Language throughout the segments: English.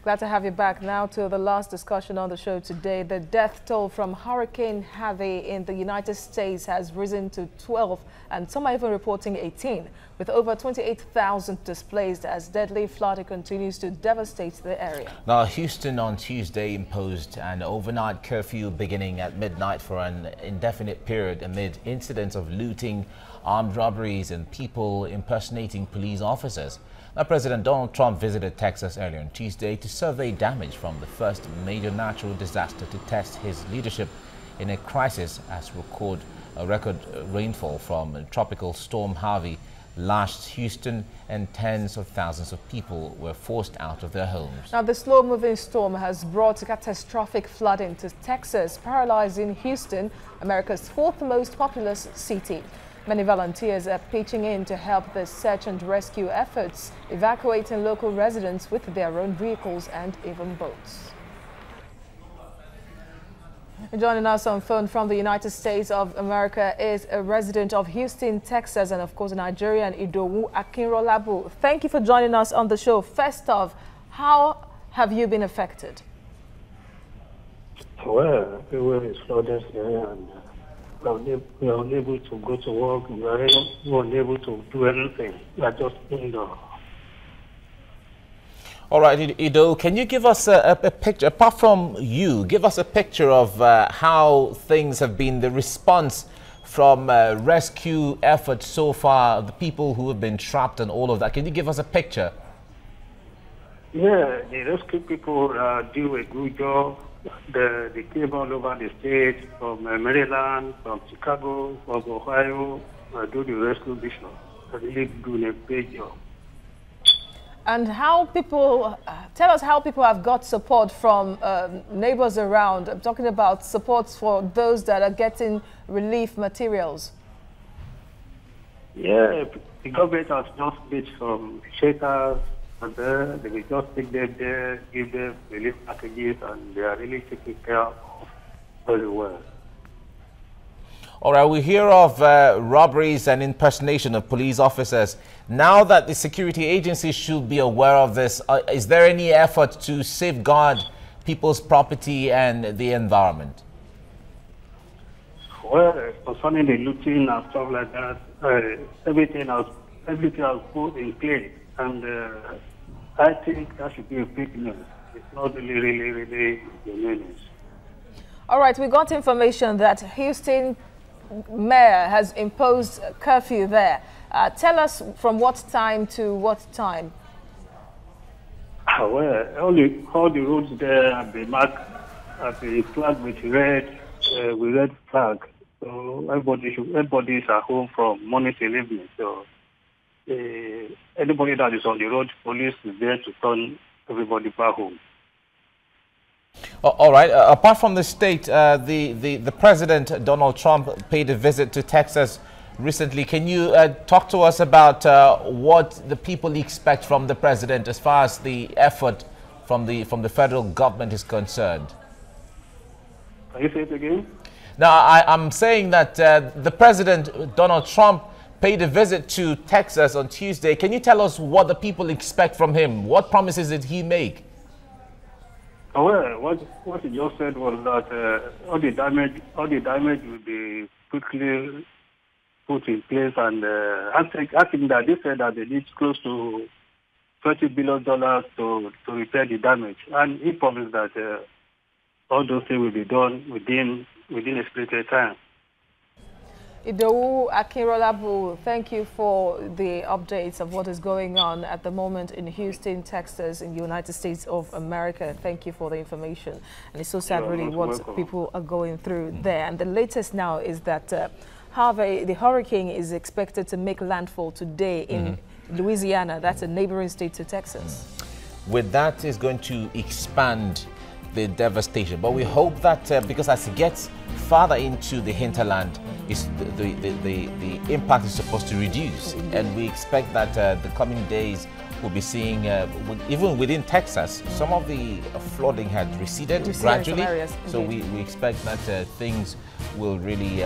Glad to have you back. Now to the last discussion on the show today. The death toll from Hurricane Harvey in the United States has risen to 12, and some are even reporting 18, with over 28,000 displaced as deadly flooding continues to devastate the area. Now, Houston on Tuesday imposed an overnight curfew beginning at midnight for an indefinite period amid incidents of looting, armed robberies and people impersonating police officers. Now, President Donald Trump visited Texas earlier on Tuesday to survey damage from the first major natural disaster to test his leadership in a crisis as record rainfall from Tropical Storm Harvey lashed Houston, and tens of thousands of people were forced out of their homes. Now, the slow-moving storm has brought catastrophic flooding to Texas, paralyzing Houston, America's fourth most populous city. Many volunteers are pitching in to help the search and rescue efforts, evacuating local residents with their own vehicles and even boats. Joining us on phone from the United States of America is a resident of Houston, Texas, and of course Nigerian, Idowu Akinrolabu. Thank you for joining us on the show. First off, how have you been affected? Well, everywhere is flooded here, and we are unable to go to work. We are unable to do anything. We are just indoors. All right, Ido, can you give us a picture, apart from you, give us a picture of how things have been, the response from rescue efforts so far, the people who have been trapped and all of that. Can you give us a picture? Yeah, the rescue people do a good job. They came all over the state, from Maryland, from Chicago, from Ohio, do the rescue mission. They're really doing a great job. And how people, tell us how people have got support from neighbors around. I'm talking about support for those that are getting relief materials. Yeah, the government has just made some shelters, and they will just take them there, give them relief packages, and they are really taking care of very well. All right, we hear of robberies and impersonation of police officers. Now that the security agencies should be aware of this, is there any effort to safeguard people's property and the environment? Well, concerning the looting and stuff like that, everything has put in place, and I think that should be a big news. It's not really the news. All right, we got information that Houston Mayor has imposed a curfew there. Tell us from what time to what time? Well, all the roads there have been marked at the flag with red flag. So everybody is at home from morning till evening. So anybody that is on the road, police is there to turn everybody back home. All right. Apart from the state, the President, Donald Trump, paid a visit to Texas recently. Can you talk to us about what the people expect from the President as far as the effort from the federal government is concerned? Can you say it again? Now, I'm saying that the President, Donald Trump, paid a visit to Texas on Tuesday. Can you tell us what the people expect from him? What promises did he make? Well, what he just said was that all the damage will be quickly put in place, and I think that they said that they need close to $30 billion to repair the damage, and he promised that all those things will be done within a stated time. Idowu Akinrolabu, thank you for the updates of what is going on at the moment in Houston, Texas, in the United States of America. Thank you for the information. And it's so sad, really, what people are going through there. And the latest now is that Harvey, the hurricane, is expected to make landfall today in Louisiana. That's a neighboring state to Texas. With that, is going to expand the devastation. But we hope that because as it gets farther into the hinterland, the impact is supposed to reduce. And we expect that the coming days we'll be seeing, even within Texas, some of the flooding had receded gradually. So we expect that things will really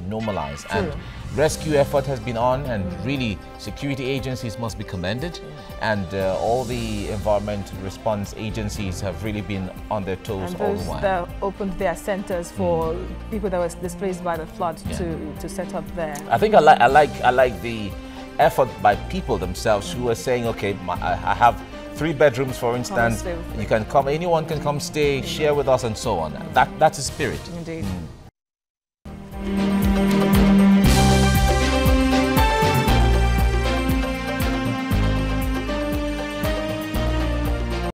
normalize. And rescue effort has been on, and really security agencies must be commended, and all the environment response agencies have really been on their toes all the while. That opened their centers for people that were displaced by the flood to set up there. I think I like the effort by people themselves who are saying, okay, I have 3 bedrooms, for instance. You can come, anyone can come stay, share with us, and so on. That's the spirit. Indeed.